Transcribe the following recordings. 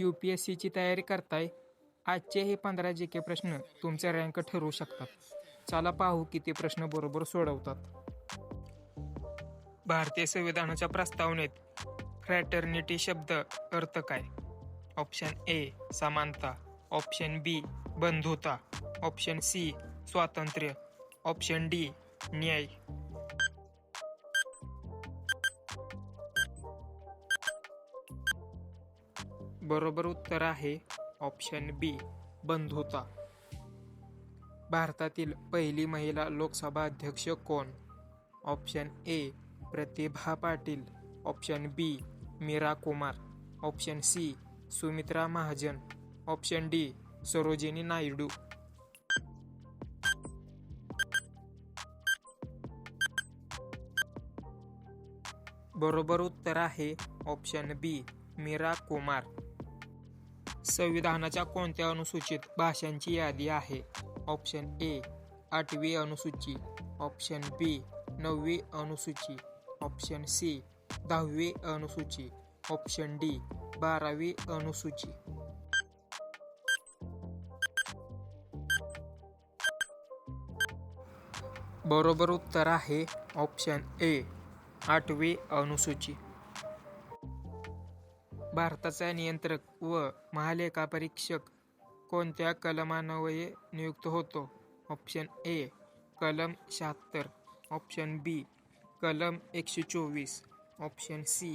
UPSCची तयारी करताय? आजचे हे 15 GK प्रश्न तुमचा रँक ठरवू शकतात. चला पाहू किती प्रश्न बरोबर सोडवतात. भारतीय संविधानाच्या प्रस्तावनेत फ्रॅटर्निटी शब्द अर्थ काय? ऑप्शन ए समानता, ऑप्शन बी बंधुता, ऑप्शन सी स्वातंत्र्य, ऑप्शन डी न्याय. बरोबर उत्तर आहे ऑप्शन बी बंधुता. भारतातील पहिली महिला लोकसभा अध्यक्ष कोण? Option A Pratibha Patil, option B Meera Kumar, option C Sumitra Mahajan, option D Sarojini Naidu. बरोबर उत्तर आहे ऑप्शन बी मीरा कुमार. संविधानाच्या कोणत्या अनुसूचीत भाषांची यादी आहे? ऑप्शन ए 8वी अनुसूची, ऑप्शन बी 9वी अनुसूची, ऑप्शन सी 10वी अनुसूची, ऑप्शन डी 12वी अनुसूची. बरोबर उत्तर आहे ऑप्शन ए 8वी अनुसूची. भारताचा नियंत्रक व महालेखापरीक्षक कोणत्या कलमान्वये नियुक्त होतो? ऑप्शन ए कलम 76, ऑप्शन बी कलम 124, ऑप्शन सी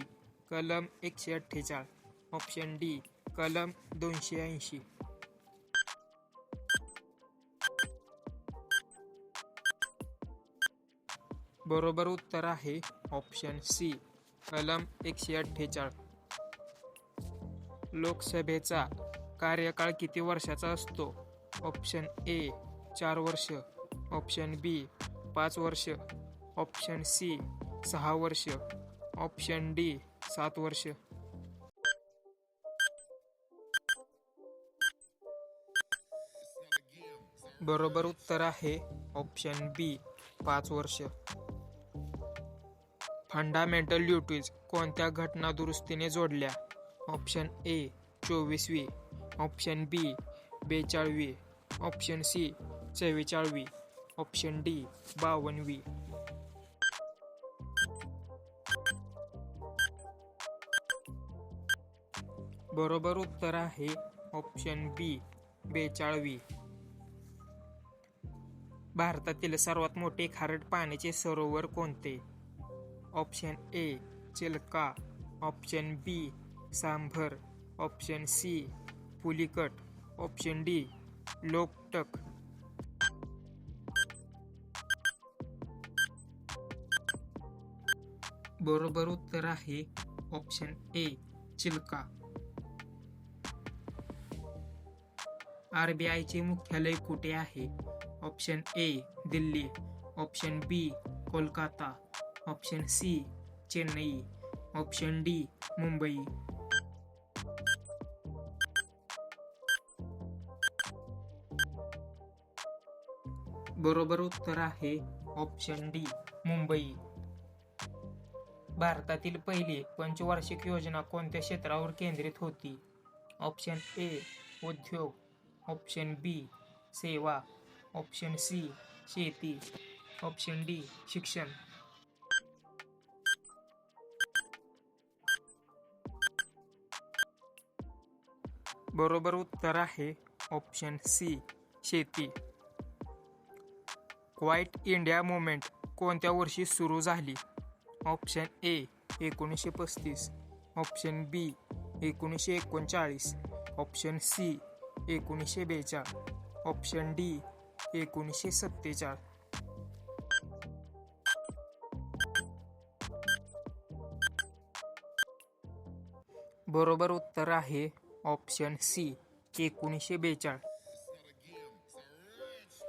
कलम 148, ऑप्शन डी कलम 280. बरोबर उत्तर आहे ऑप्शन सी कलम 148. लोकसभेचा कार्यकाळ किती वर्षाचा असतो? ऑप्शन ए 4 वर्ष, ऑप्शन बी 5 वर्ष, ऑप्शन सी 6 वर्ष, ऑप्शन डी 7 वर्ष. बरोबर उत्तर आहे ऑप्शन बी 5 वर्ष. फंडामेंटल ड्युटीज कोणत्या घटना दुरुस्तीने जोडल्या? ऑप्शन ए 24वी, ऑप्शन बी 42वी, ऑप्शन सी 44वी, ऑप्शन डी 52वी. बरोबर उत्तर आहे ऑप्शन बी 42वी. भारतातील सर्वात मोठे खारट पाण्याचे सरोवर कोणते? Option A Chilka, option B Sambhar, option C Pulicat, option D Loktak. बरोबर उत्तर आहे ऑप्शन ए चिल्का. RBIचे मुख्यालय कुठे आहे? Option A Delhi, option B Kolkata, option C Chennai, option D Mumbai. बरोबर उत्तर आहे ऑप्शन डी मुंबई. भारतातील पहिली पंचवार्षिक योजना कोणत्या क्षेत्रावर केंद्रित होती? ऑप्शन ए उद्योग, ऑप्शन बी सेवा, ऑप्शन सी शेती, ऑप्शन डी शिक्षण. बरोबर उत्तर आहे ऑप्शन सी शेती. क्वाईट इंडिया मूव्हमेंट कोणत्या वर्षी सुरू झाली? Option A 1935, option B 1939, option C 1942, option D 1947. बरोबर उत्तर आहे ऑप्शन सी 1942.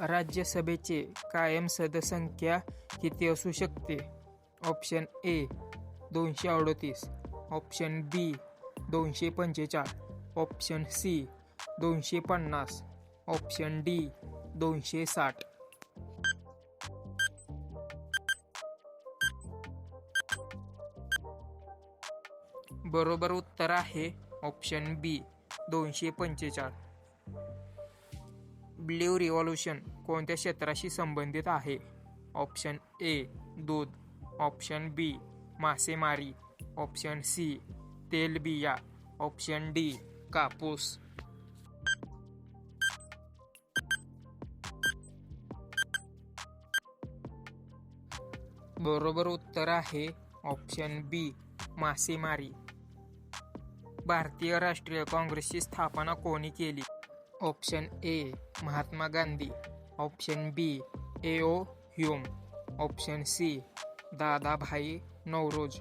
राज्यसभेचे कायम सदस्यसंख्या किती असू शकते? Option A 238, option B 245, option C 250, option D 260. बरोबर उत्तर आहे ऑप्शन बी 245. ब्ल्यू रिव्हॉल्युशन कोणत्या क्षेत्राशी संबंधित आहे? ऑप्शन ए दूध, ऑप्शन बी मासेमारी, ऑप्शन सी तेलबिया, ऑप्शन डी कापूस. बरोबर उत्तर आहे ऑप्शन बी मासेमारी. भारतीय राष्ट्रीय काँग्रेसची स्थापना कोणी केली? Option A Mahatma Gandhi, option B A O. Hume, option C Dadabhai Naoroji,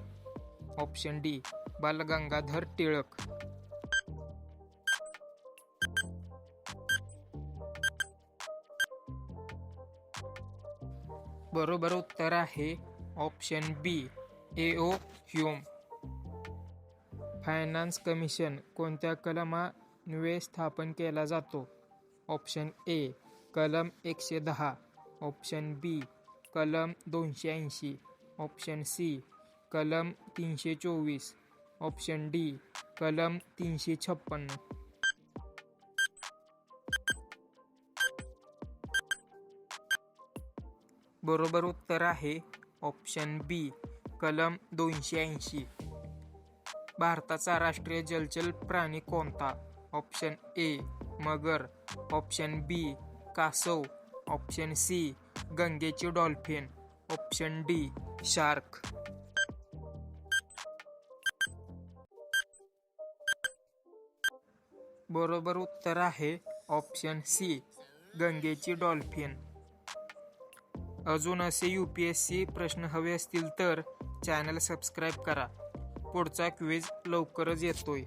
option D Bal Gangadhar Tilak. बरोबर उत्तर आहे option B A O. Hume. Finance commission कोणत्या कलमान्वये स्थापन केला जातो? ऑप्शन ए कलम 110, ऑप्शन बी कलम 280, ऑप्शन सी कलम 324, ऑप्शन डी कलम 356. बरोबर उत्तर आहे ऑप्शन बी कलम 280. भारताचा राष्ट्रीय जलचर प्राणी कोणता? Option A Magar, option B कासव, ऑप्शन सी गंगेची डॉल्फिन, ऑप्शन डी शार्क. बरोबर उत्तर आहे ऑप्शन सी गंगेची डॉल्फिन. अजून असे UPSC प्रश्न हवे असतील तर चॅनल सबस्क्राईब करा. पुढचा क्विज लवकरच येतोय.